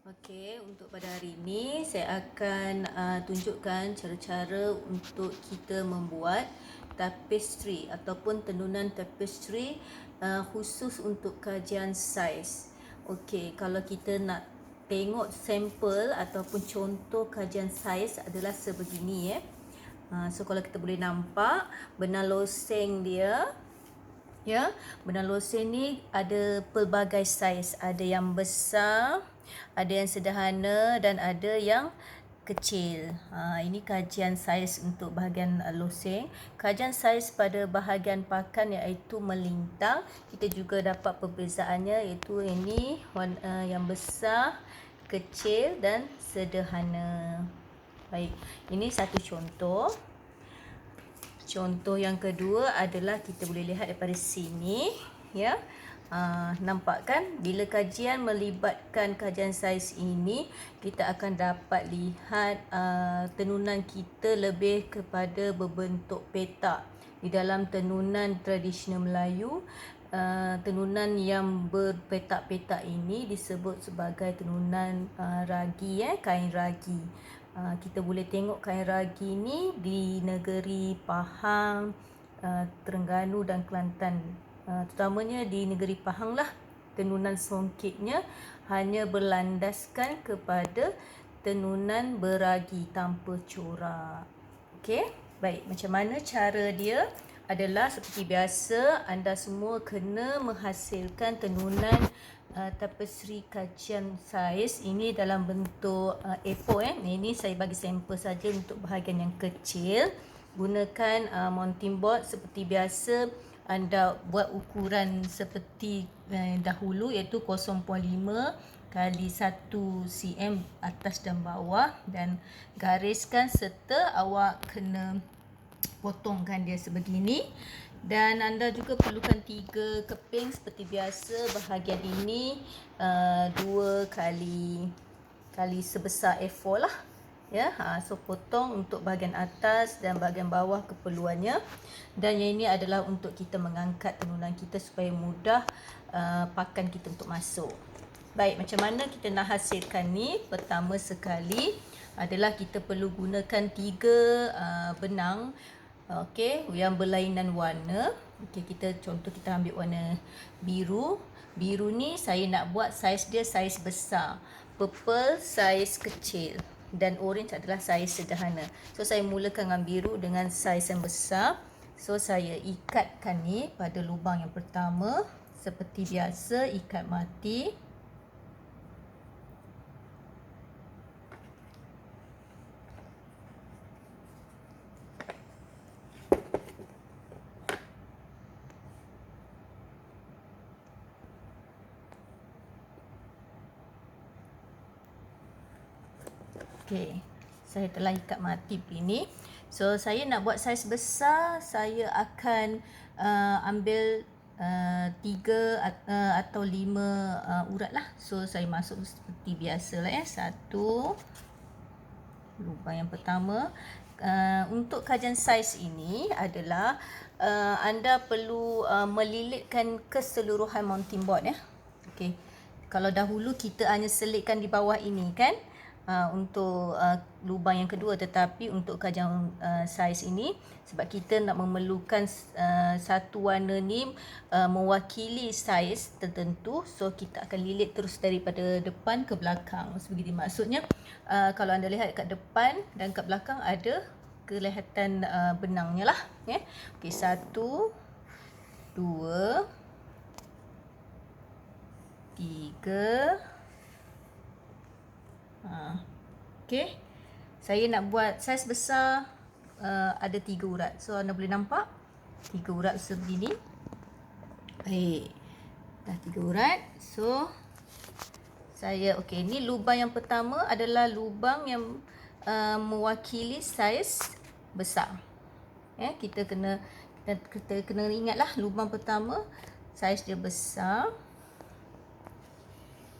Okey, untuk pada hari ini saya akan tunjukkan cara-cara untuk kita membuat tapestry ataupun tenunan tapestry khusus untuk kajian saiz. Okey, kalau kita nak tengok sampel ataupun contoh kajian saiz adalah sebegini . So kalau kita boleh nampak benang loseng dia, ya, benang loseng ni ada pelbagai saiz, ada yang besar, ada yang sederhana dan ada yang kecil. Ini kajian saiz untuk bahagian loseng. Kajian saiz pada bahagian pakan iaitu melintang, kita juga dapat perbezaannya iaitu ini yang besar, kecil dan sederhana. Baik, ini satu contoh. Contoh yang kedua adalah kita boleh lihat daripada sini, ya. Nampak kan, bila kajian melibatkan kajian saiz ini, kita akan dapat lihat tenunan kita lebih kepada berbentuk petak. Di dalam tenunan tradisional Melayu, tenunan yang berpetak-petak ini disebut sebagai tenunan ragi, kain ragi. Kita boleh tengok kain ragi ni di negeri Pahang, Terengganu dan Kelantan. Terutamanya di negeri Pahang lah, tenunan songketnya hanya berlandaskan kepada tenunan beragi tanpa corak. Okey, baik, macam mana cara dia? Adalah seperti biasa, anda semua kena menghasilkan tenunan tapestry kajian saiz ini dalam bentuk A4. Ini saya bagi sampel saja untuk bahagian yang kecil. Gunakan mounting board seperti biasa. Anda buat ukuran seperti dahulu iaitu 0.5 kali 1 cm atas dan bawah, dan gariskan serta awak kena potongkan dia sebegini. Dan anda juga perlukan 3 keping seperti biasa. Bahagian ini 2 kali sebesar A4 lah, ya. So potong untuk bahagian atas dan bahagian bawah keperluannya. Dan yang ini adalah untuk kita mengangkat tenunan kita supaya mudah pakan kita untuk masuk. Baik, macam mana kita nak hasilkan ni? Pertama sekali adalah kita perlu gunakan 3 benang, okey, yang berlainan warna. Okey, kita ambil warna biru. Biru ni saya nak buat saiz dia saiz besar. Purple saiz kecil dan orange adalah saiz sederhana. So saya mulakan dengan biru dengan saiz yang besar. So saya ikatkan ni pada lubang yang pertama seperti biasa, ikat mati. Okey, saya telah ikat mati begini. So saya nak buat saiz besar, saya akan ambil 3 atau 5 urat lah. So saya masuk seperti biasa lah, satu lubang yang pertama. Untuk kajian saiz ini adalah anda perlu melilitkan keseluruhan mounting board, ya. Okey, kalau dahulu kita hanya selitkan di bawah ini kan, untuk lubang yang kedua, tetapi untuk kajian saiz ini, sebab kita nak memerlukan satu warna ni mewakili saiz tertentu, so kita akan lilit terus daripada depan ke belakang. Sebegini maksudnya. Kalau anda lihat kat depan dan kat belakang ada kelihatan benangnya lah, ya. Okey, 1, 2, 3. Okey, saya nak buat saiz besar, ada 3 urat. So anda boleh nampak 3 urat sebegini. Baik, dah 3 urat. So saya, okey, ni lubang yang pertama adalah lubang yang mewakili saiz besar. Ya, kita kena ingatlah lubang pertama saiz dia besar.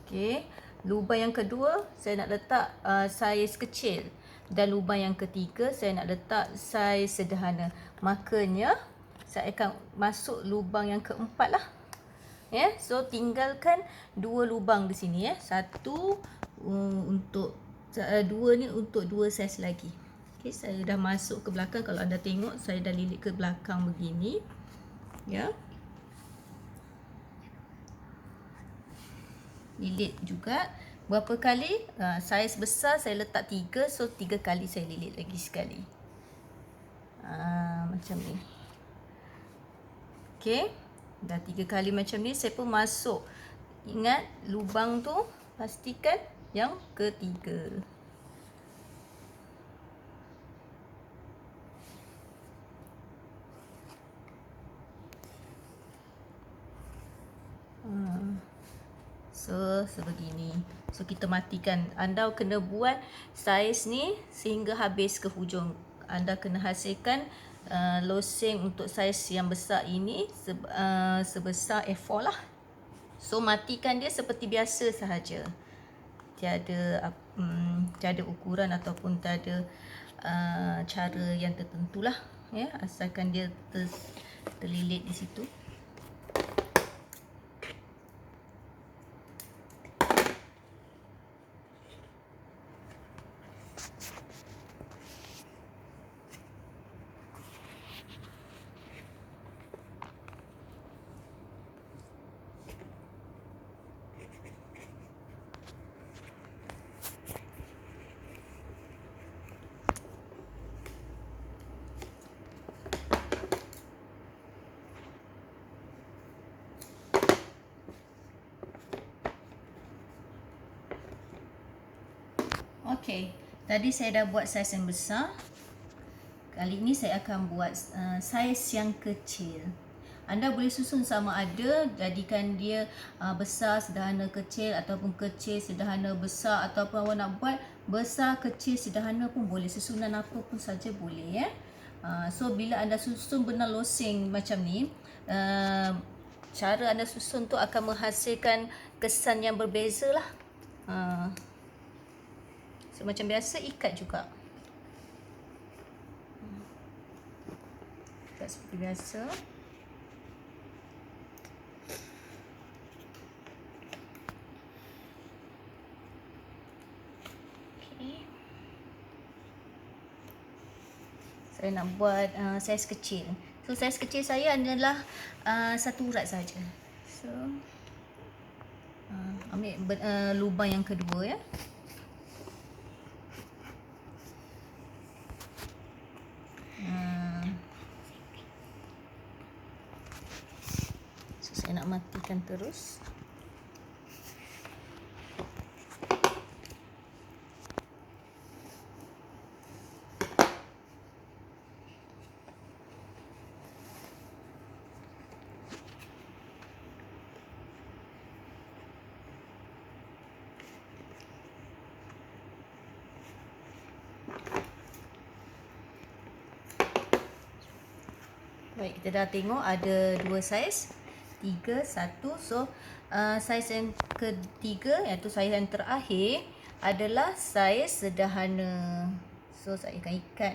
Okey, lubang yang kedua saya nak letak saiz kecil, dan lubang yang ketiga saya nak letak saiz sederhana. Makanya saya akan masuk lubang yang keempat lah, ya. So tinggalkan 2 lubang di sini, ya. 1, untuk dua ni untuk dua saiz lagi. Okey, saya dah masuk ke belakang. Kalau anda tengok, saya dah lilit ke belakang begini. Ya. Lilit juga. Berapa kali? Saiz besar saya letak 3, so 3 kali saya lilit lagi sekali. Macam ni. Okey. Dah 3 kali macam ni, saya pun masuk. Ingat, lubang tu pastikan yang ketiga. So, sebegini. So, kita matikan. Anda kena buat saiz ni sehingga habis ke hujung. Anda kena hasilkan losing untuk saiz yang besar ini sebesar A4 lah. So, matikan dia seperti biasa sahaja. Tiada ukuran ataupun tiada cara yang tertentu lah. Ya, asalkan dia terlilit di situ. Okey, tadi saya dah buat saiz yang besar. Kali ini saya akan buat saiz yang kecil. Anda boleh susun sama ada, jadikan dia besar, sederhana, kecil, ataupun kecil, sederhana, besar, ataupun awak nak buat besar, kecil, sederhana pun boleh. Susunan apa pun saja boleh, ya. So, bila anda susun benang losing macam ni, cara anda susun tu akan menghasilkan kesan yang berbeza lah. So, macam biasa, ikat juga. Ikat seperti biasa. Okay. Saya nak buat saiz kecil. So, saiz kecil saya adalah satu urat saja. So, ambil lubang yang kedua, ya. So, saya nak matikan terus. Baik, kita dah tengok ada dua saiz. 3, 1. So, saiz yang ketiga, iaitu saiz yang terakhir adalah saiz sederhana. So, saya akan ikat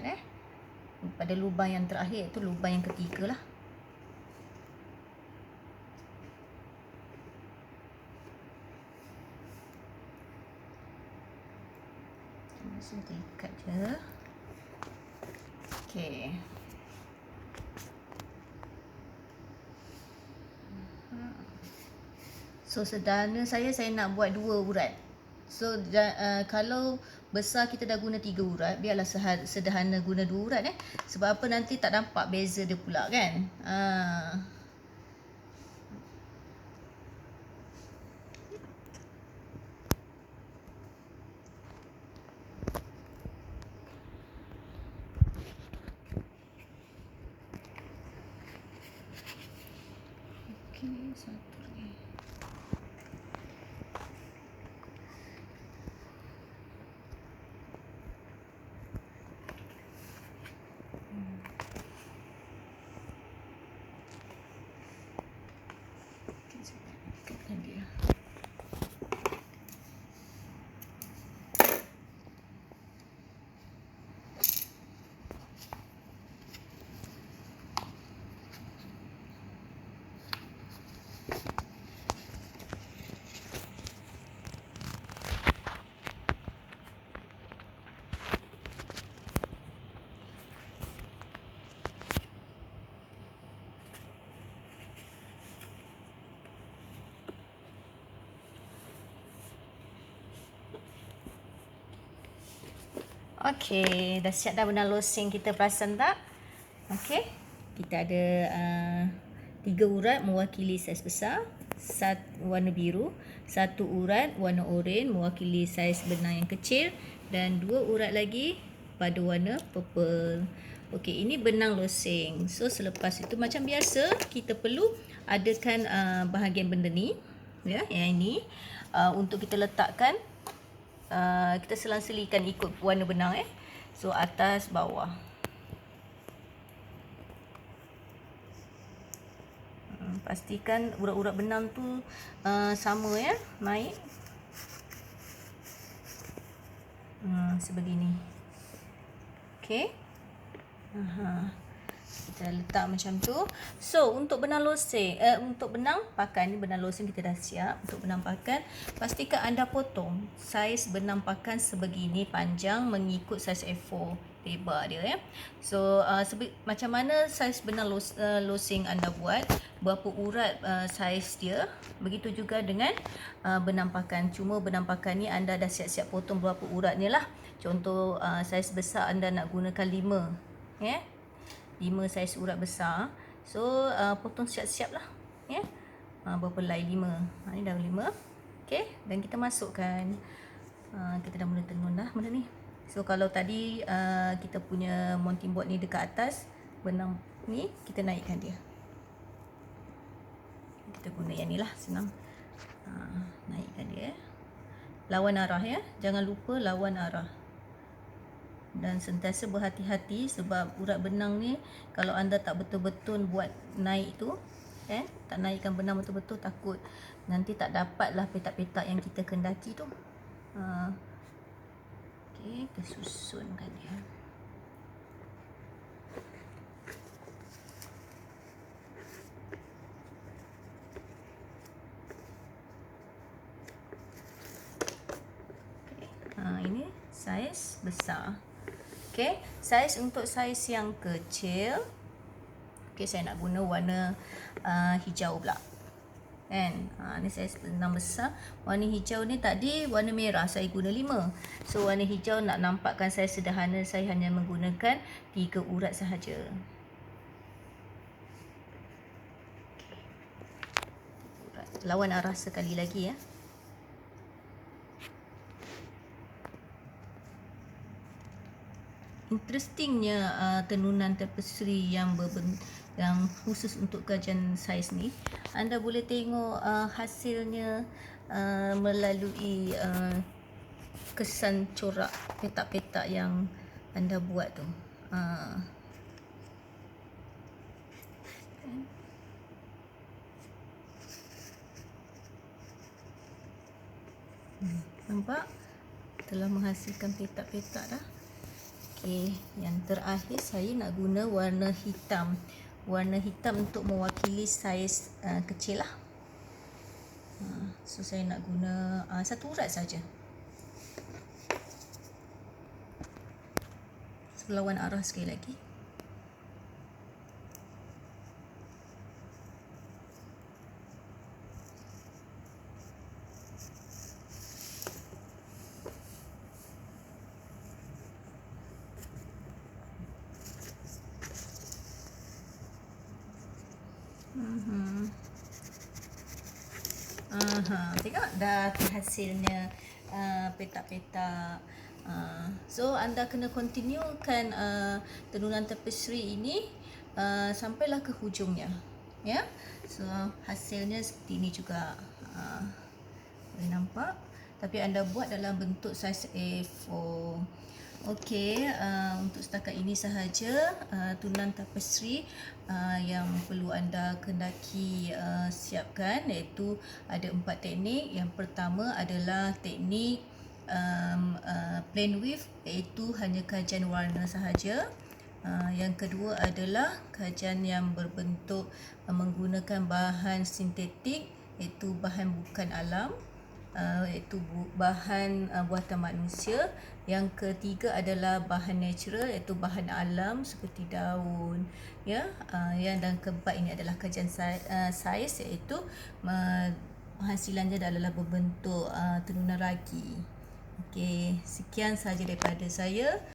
pada lubang yang terakhir, iaitu lubang yang ketiga lah. So, kita ikat je. Okey. So, sederhana saya nak buat 2 urat. So, kalau besar kita dah guna 3 urat, biarlah sederhana guna 2 urat. Sebab apa, nanti tak nampak beza dia pula, kan. Okey, satu lagi. Okey, dah siap dah benang losing kita, perasan tak? Okey, kita ada 3 urat mewakili saiz besar, warna biru, 1 urat warna oranye mewakili saiz benang yang kecil, dan 2 urat lagi pada warna purple. Okey, ini benang losing. So selepas itu macam biasa kita perlu adakan bahagian benda ni, ya, yang ini untuk kita letakkan. Kita selang-selikan ikut warna benang So atas bawah. Pastikan urat-urat benang tu sama ya, naik. Sebegini. Okey. Kita letak macam tu. So untuk benang losing, untuk benang pakan ni, benang losing kita dah siap. Untuk benang pakan, pastikan anda potong saiz benang pakan sebegini panjang mengikut saiz A4 lebar dia ya. So macam mana saiz benang losing anda buat, berapa urat saiz dia, begitu juga dengan benang pakan. Cuma benang pakan ni anda dah siap-siap potong berapa uratnya lah. Contoh saiz besar anda nak gunakan 5 ya. 5 saiz urat besar. So potong siap-siap lah ya. Berapa helai? 5. Ni dah 5. Okey, dan kita masukkan. Kita dah mula tenun dah benda ni. So kalau tadi kita punya mounting board ni dekat atas, benang ni kita naikkan dia. Kita guna yang ni lah, senang. Naikkan dia. Lawan arah ya. Jangan lupa lawan arah. Dan sentiasa berhati-hati sebab urat benang ni kalau anda tak betul-betul buat naik tu, tak naikkan benang betul-betul, takut nanti tak dapatlah petak-petak yang kita kendaki tu. Okey, kita susunkan dia. Ini saiz besar. Okey, saiz untuk saiz yang kecil, okey, saya nak guna warna hijau pula. Kan? Ni saiz benang besar. Warna hijau ni tadi warna merah, saya guna 5. So warna hijau nak nampakkan saya sederhana, saya hanya menggunakan 3 urat sahaja. Lawan arah sekali lagi ya. Interestingnya tenunan tapestry yang khusus untuk kajian saiz ni, anda boleh tengok hasilnya melalui kesan corak petak-petak yang anda buat tu. Nampak? Telah menghasilkan petak-petak dah. Okey, yang terakhir saya nak guna warna hitam. Warna hitam untuk mewakili saiz kecil lah. So saya nak guna 1 urat saja. So, lawan arah sekali lagi. Tengok dah hasilnya petak-petak. So anda kena continuekan tenunan tapestry ini sampailah ke hujungnya ya. So hasilnya seperti ini juga. Boleh nampak, tapi anda buat dalam bentuk saiz A4. Okey, untuk setakat ini sahaja tenunan tapestry yang perlu anda kendaki siapkan, iaitu ada 4 teknik. Yang pertama adalah teknik plain weave, iaitu hanya kajian warna sahaja. Yang kedua adalah kajian yang berbentuk menggunakan bahan sintetik, iaitu bahan bukan alam, iaitu bahan buatan manusia. Yang ketiga adalah bahan natural, iaitu bahan alam seperti daun ya. Dan keempat ini adalah kajian saiz, iaitu penghasilannya adalah berbentuk tenunan ragi. Okey, sekian sahaja daripada saya.